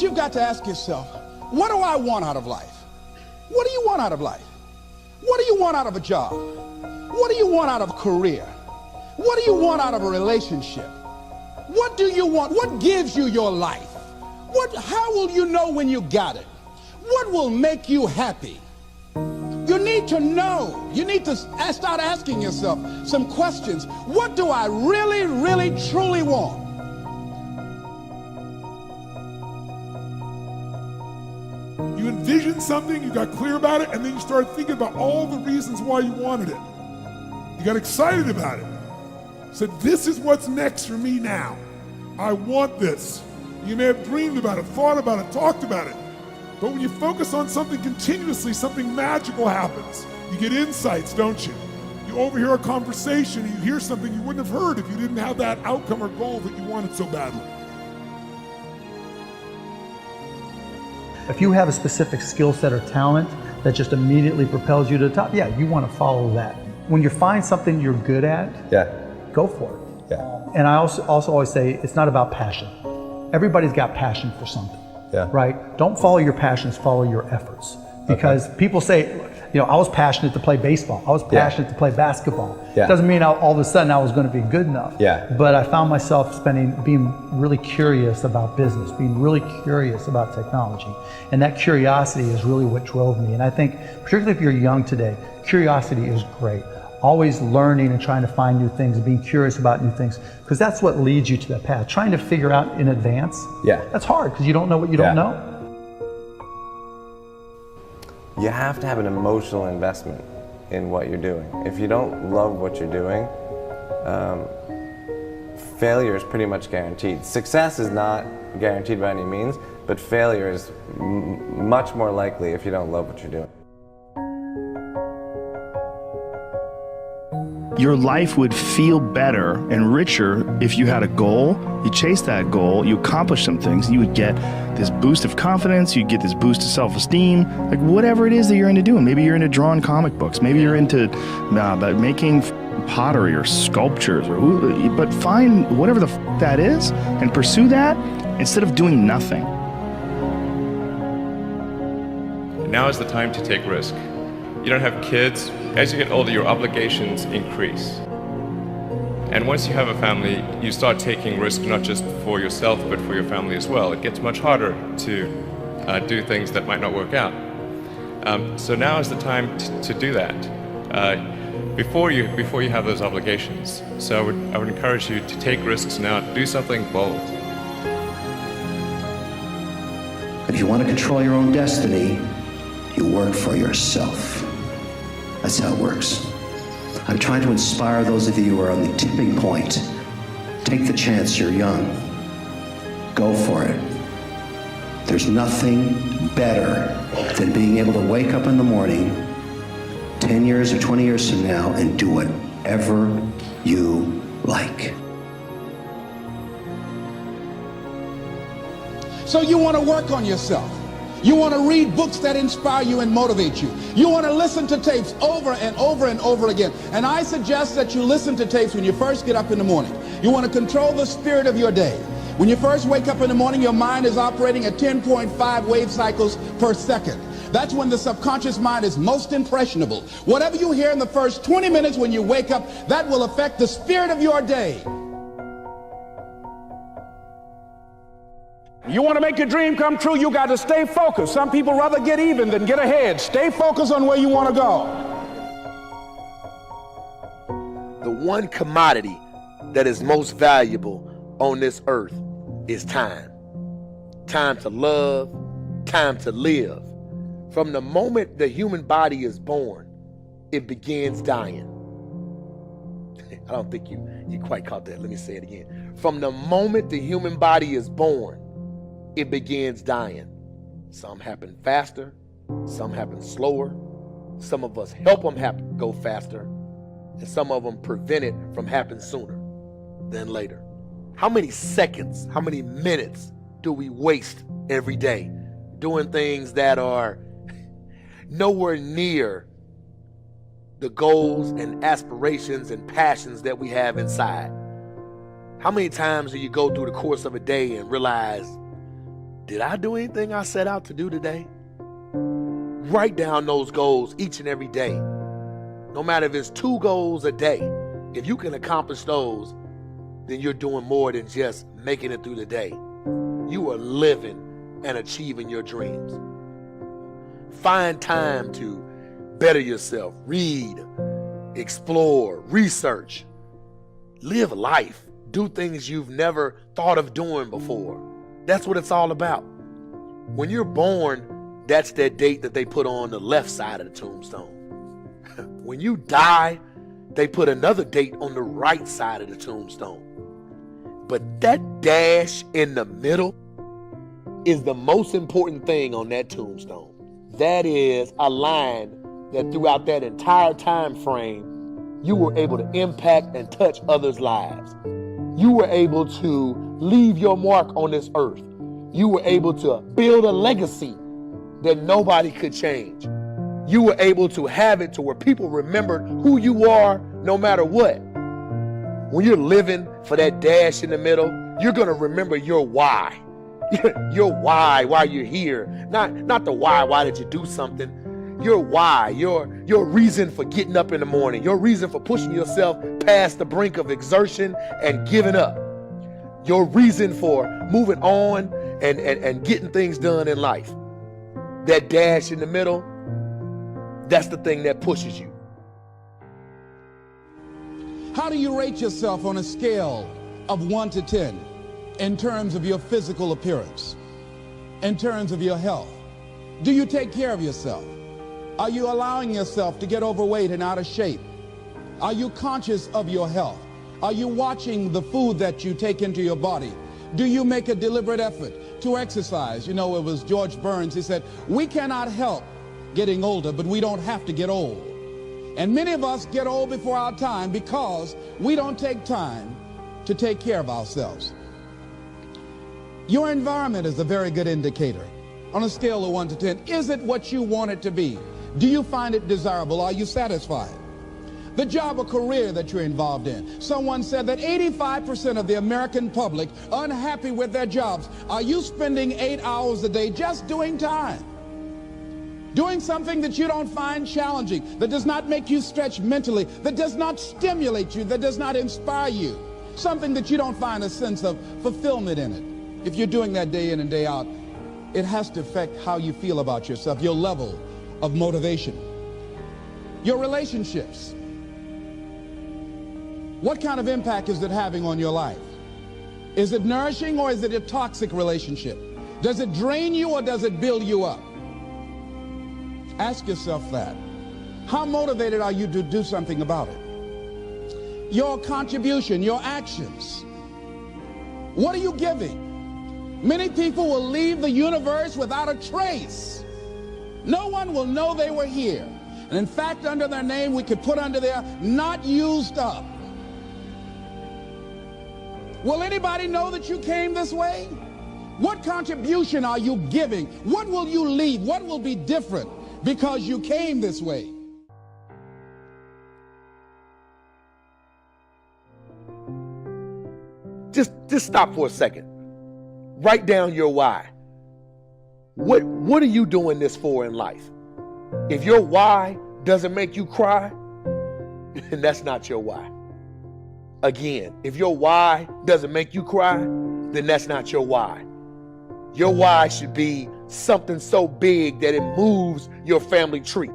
you've got to ask yourself, what do I want out of life? What do you want out of life? What do you want out of a job? What do you want out of a career? What do you want out of a relationship? What do you want? What gives you your life? How will you know when you got it? What will make you happy? You need to know. You need to start asking yourself some questions. What do I really, really, truly want? You envisioned something, you got clear about it, and then you started thinking about all the reasons why you wanted it. You got excited about it. Said, this is what's next for me now. I want this. You may have dreamed about it, thought about it, talked about it. But when you focus on something continuously, something magical happens. You get insights, don't you? You overhear a conversation, and you hear something you wouldn't have heard if you didn't have that outcome or goal that you wanted so badly. If you have a specific skill set or talent that just immediately propels you to the top, yeah, you want to follow that. When you find something you're good at, go for it. And I also always say it's not about passion. Everybody's got passion for something, right? Don't follow your passions, follow your efforts. Because people say, you know, I was passionate to play baseball. I was passionate to play basketball. It doesn't mean all of a sudden I was going to be good enough. But I found myself being really curious about business, being really curious about technology. And that curiosity is really what drove me. And I think, particularly if you're young today, curiosity is great. Always learning and trying to find new things, being curious about new things, because that's what leads you to that path. Trying to figure out in advance, that's hard because you don't know what you don't know. You have to have an emotional investment in what you're doing. If you don't love what you're doing, failure is pretty much guaranteed. Success is not guaranteed by any means, but failure is much more likely if you don't love what you're doing. Your life would feel better and richer if you had a goal, you chase that goal, you accomplish some things, you would get this boost of confidence, you'd get this boost of self-esteem, like whatever it is that you're into doing. Maybe you're into drawing comic books, maybe you're into making pottery or sculptures, but find whatever the that is and pursue that instead of doing nothing. Now is the time to take risk. You don't have kids. As you get older, your obligations increase. And once you have a family, you start taking risk not just for yourself, but for your family as well. It gets much harder to do things that might not work out. So now is the time to do that before you have those obligations. So I would encourage you to take risks now, do something bold. If you want to control your own destiny, you work for yourself. That's how it works. I'm trying to inspire those of you who are on the tipping point. Take the chance, you're young. Go for it. There's nothing better than being able to wake up in the morning 10 years or 20 years from now and do whatever you like. So you want to work on yourself. You want to read books that inspire you and motivate you. You want to listen to tapes over and over and over again. And I suggest that you listen to tapes when you first get up in the morning. You want to control the spirit of your day. When you first wake up in the morning, your mind is operating at 10.5 wave cycles per second. That's when the subconscious mind is most impressionable. Whatever you hear in the first 20 minutes when you wake up, that will affect the spirit of your day. You want to make your dream come true, you got to stay focused. Some people rather get even than get ahead. Stay focused on where you want to go. The one commodity that is most valuable on this earth is time. Time to love, time to live. From the moment the human body is born, it begins dying. I don't think you quite caught that. Let me say it again. From the moment the human body is born, it begins dying. Some happen faster, some happen slower. Some of us help them go faster, and some of them prevent it from happening sooner than later. How many seconds, how many minutes do we waste every day doing things that are nowhere near the goals and aspirations and passions that we have inside? How many times do you go through the course of a day and realize did I do anything I set out to do today? Write down those goals each and every day. No matter if it's 2 goals a day, if you can accomplish those, then you're doing more than just making it through the day. You are living and achieving your dreams. Find time to better yourself, read, explore, research, live life, do things you've never thought of doing before. That's what it's all about. When you're born, that's that date that they put on the left side of the tombstone. When you die, they put another date on the right side of the tombstone. But that dash in the middle is the most important thing on that tombstone. That is a line that throughout that entire time frame, you were able to impact and touch others' lives. You were able to leave your mark on this earth. You were able to build a legacy that nobody could change. You were able to have it to where people remembered who you are no matter what. When you're living for that dash in the middle, you're going to remember your why. Your why you're here. Not the why did you do something. Your why, your reason for getting up in the morning, your reason for pushing yourself past the brink of exertion and giving up. Your reason for moving on and getting things done in life. That dash in the middle, that's the thing that pushes you. How do you rate yourself on a scale of 1 to 10 in terms of your physical appearance, in terms of your health? Do you take care of yourself? Are you allowing yourself to get overweight and out of shape? Are you conscious of your health? Are you watching the food that you take into your body? Do you make a deliberate effort to exercise? You know, it was George Burns, he said, we cannot help getting older, but we don't have to get old. And many of us get old before our time because we don't take time to take care of ourselves. Your environment is a very good indicator. On a scale of 1 to 10, is it what you want it to be? Do you find it desirable? Are you satisfied? The job or career that you're involved in. Someone said that 85% of the American public are unhappy with their jobs. Are you spending 8 hours a day just doing time? Doing something that you don't find challenging, that does not make you stretch mentally, that does not stimulate you, that does not inspire you. Something that you don't find a sense of fulfillment in it. If you're doing that day in and day out, it has to affect how you feel about yourself, your level of motivation. Your relationships. What kind of impact is it having on your life? Is it nourishing or is it a toxic relationship? Does it drain you or does it build you up? Ask yourself that. How motivated are you to do something about it? Your contribution, your actions. What are you giving? Many people will leave the universe without a trace. No one will know they were here. And in fact, under their name, we could put under there, not used up. Will anybody know that you came this way? What contribution are you giving? What will you leave? What will be different because you came this way? Just stop for a second. Write down your why. What are you doing this for in life? If your why doesn't make you cry, then that's not your why. Again, if your why doesn't make you cry, then that's not your why. Your why should be something so big that it moves your family tree.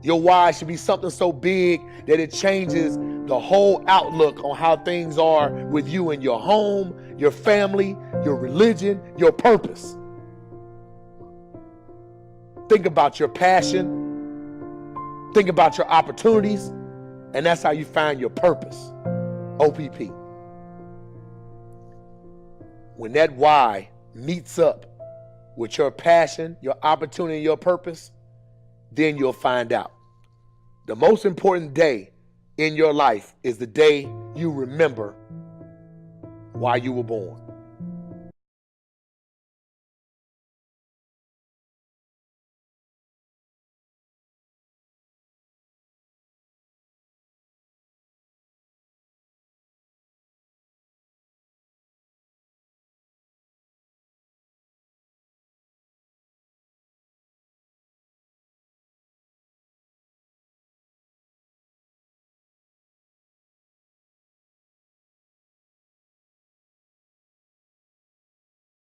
Your why should be something so big that it changes the whole outlook on how things are with you and your home, your family, your religion, your purpose. Think about your passion. Think about your opportunities. And that's how you find your purpose. OPP. When that why meets up with your passion, your opportunity, your purpose, then you'll find out. The most important day in your life is the day you remember why you were born.